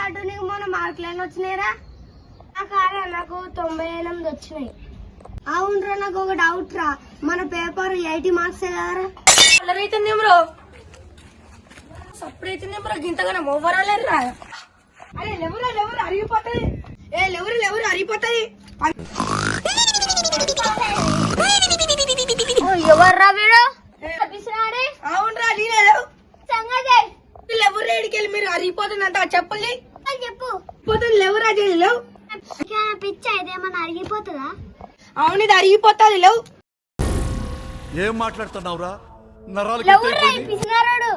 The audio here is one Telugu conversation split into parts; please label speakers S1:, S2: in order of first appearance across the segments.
S1: అటు నీకు మొన్న మార్కులు ఎన్ని వచ్చినాయిరా? కారా నాకు 98 వచ్చినాయి. అవునరా, నాకు ఒక డౌట్ రా, మన పేపర్ 80 మార్క్స్ కదరా?
S2: అయితుంది బ్రో, సప్పుడైతుంది బ్రో, గింతగానే ఓవరాలేరా. అరే లెవరు అరిగిపోతుంది. లెవరు అరిగిపోతుంది.
S1: ఎవర్రా వీడు?
S2: అవునరా, నేనేదో
S1: సంగతి
S2: లెవరు ఏడికెళ్ళి మీరు అరిగిపోతుందంట. చెప్పుల్ని
S1: చెప్పు.
S2: పోతుంది లెవరు, అది లేవు.
S1: పిచ్చ ఇదేమన్నా అరిగిపోతుందా?
S2: అవును, ఇది అరిగిపోతుంది. లేవు.
S3: ఏం మాట్లాడుతున్నావురా?
S1: పిసినారాడు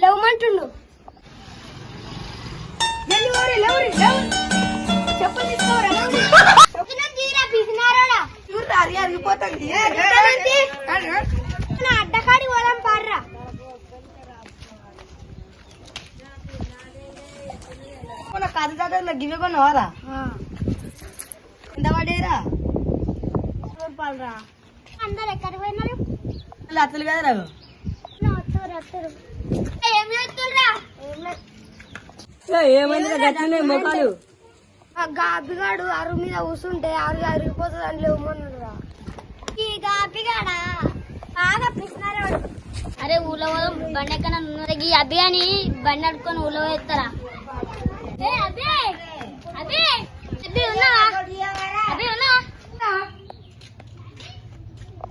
S1: లేవమంటుండు.
S2: చెప్పులు తీసుకోరా.
S1: పిసినారాడా
S2: అరిగిపోతుంది.
S1: అడ్డకాడి పోదాం పార్రా.
S2: కథ చదువులో గివ్వ కొన్నావారా? ఎంత పడేరా?
S1: రూపాయలురా. అందరు ఎక్కడికి పోయినారు?
S2: అత్తలు కదా రావు.
S1: ఏం చేస్తుండ్రా?
S2: ఏమైంది గట్టినే మొక్కలు?
S1: గాపిగాడు అరుగు మీద కూర్చుంటే అరుగు అరిగిపోతుంది అని లేవమన్నాడురా. ఈ గాపిగాడా బాగా పిసినారాడు.
S4: అరే ఊళ్ళో బండి ఎక్కడ ఈ అభి అని బండి అడుకొని ఊళ్ళో వేస్తారా?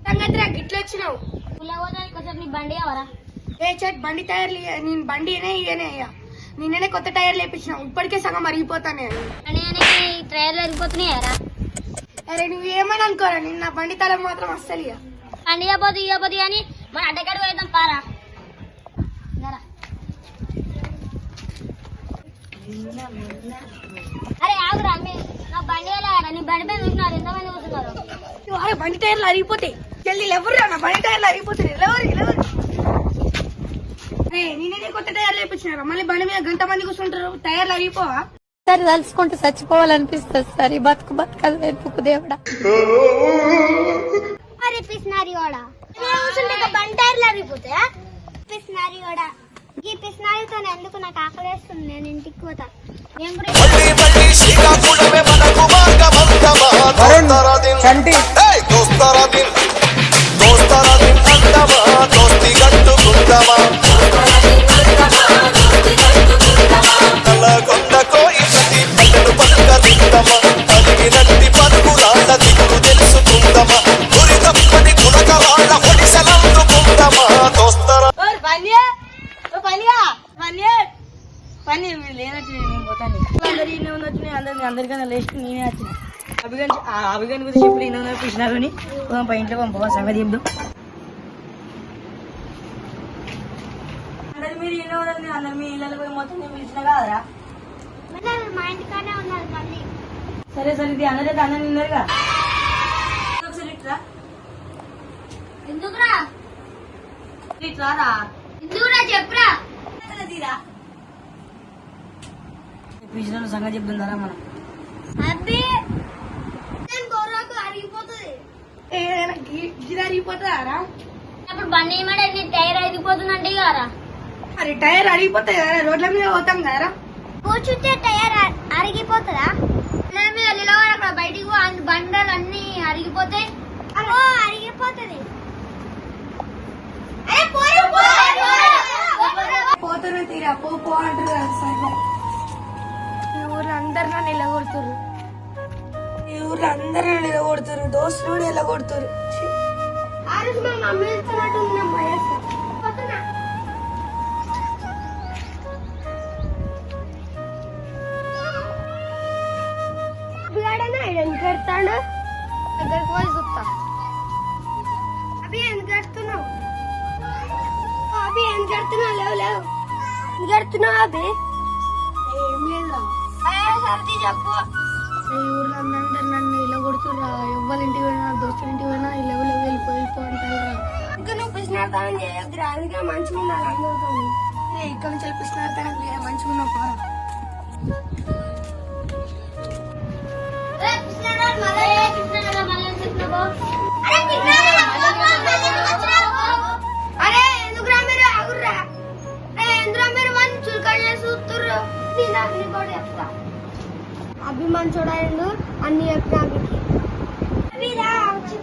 S2: సంగతిరా గిట్ల వచ్చినావు.
S4: ఊళ్ళో పోతానికి కొంచెం నీ బండి కావరా?
S2: ఏ చెట్ బండి టైర్లు నేను బండి ఇయనే నిన్ననే కొత్త టైర్లు వేపించినావు. ఇప్పటికే సగం అరిగిపోతానే
S4: అని ట్రైర్లు వెళ్ళిపోతున్నాయారా?
S2: అరే నువ్వు ఏమని అనుకోరా, నిన్న బండి తల మాత్రం అస్సలు ఇక
S4: బండి ఇవ్వబోదు కానీ మన అడ్డగాడు పోయిద్దాం పారా. అరే ఆగురా, నా బండి వెళ్ళారా? నీ బండి పైన చూసినారు ఎంతమంది కూర్చున్నారు?
S2: బండి టైర్లు అరిగిపోతాయి. చెల్లి ఎవరురా? నా బండి టైర్లు అరిగిపోతాయి. ఎవరు నేనే కొత్త టైర్లు వేపించినారా? మళ్ళీ బండి మీద గంట మంది కూర్చుంటారు. టైర్లు అరిగిపోవా?
S5: సరే తలుచుకుంటే చచ్చిపోవాలనిపిస్తుంది. సరే బతుకదు వెతుకు దేవుడా.
S1: అరే పిసినారి కూడా బండి టైర్లు అరిగిపోతాయా? పిసినారి కూడా ఈ పిసినారితో ఎందుకు నాకు ఆకలేస్తుంది. నేను ఇంటికి పోతా. నేను
S2: అందరికన్నా లేచి నేనే వచ్చిన. అభిగాని గురించి ఇప్పుడు ఈయన పిలిచినారు. పై ఇంట్లో పంపవా సంగతి చెప్దాం. అందరు మీరు ఈయన అందరు మీ ఇళ్ళకి పోయి మొత్తం నేను పిలిచిన కాదరా?
S1: మా ఇంటికానే ఉన్నారు మళ్ళీ.
S2: సరే ఇది అందరైతే అందరు నిన్నారుగా. ఒకసారి ఇట్లా
S4: ఎందుకురా?
S2: ఇట్లారా
S4: ఎందుకురా చెప్పురా.
S2: పిలిచిన సంగతి చెప్తుందారా మనం?
S1: అబ్బే అరిగిపోతుంది.
S2: ఏదైనా గిరి అరిగిపోతుందారా?
S4: అప్పుడు బండి ఏమాడే నీ టైర్ అయిపోతుందంటే కారా?
S2: అరే టైర్ అరిగిపోతాయి కదా, రోడ్ల మీద పోతాం కదా.
S1: కూర్చుంటే టైర్ అరిగిపోతుందా?
S4: అక్కడ బయటికి బండలు అన్ని అరిగిపోతాయి.
S1: అరిగిపోతుంది.
S2: పోతానే తీరా పో అంటారు. ఈ ఊర్లో అందరు నన్ను నిలగొడుతారు. దోస్తులు కూడా నిలగొడుతారు.
S1: ఆ రోజు మా మమ్మీ వెళ్తున్నట్టు ఎందుకు ఎడతాడు? దగ్గరికి పోయి చూస్తా. అభి ఎందుకు ఎడుతున్నావు? లేవు ఎందుకు ఎడుతున్నావు అభి?
S2: ఏం లేదా
S1: సర్ది చెప్పు.
S2: ఈ ఊర్లో అందరూ నన్ను ఇలా కొడుతురా. ఎవ్వరింటికి పోయినా దోస్తుల ఇంటికి పోయినా ఇలా వెళ్ళిపో అంటారా?
S1: ఇంకా నువ్వు పిసినార్థం చేయొద్దురా. అందుకే మంచిగా ఉండాలి అందరితో.
S2: ఇక్కడ నుంచి పిసినార్థం మంచిగా ఉన్నావు పోరా.
S1: అరే ఎందుకురా మీరు ఆగుర్రా? ఎందుకురా మీరు చులకా చేసి చూస్తుర్రు? చెప్పిందా నీకు కూడా చెప్తా. అభిమాన్ చూడాడు అన్ని చెప్పినా వచ్చి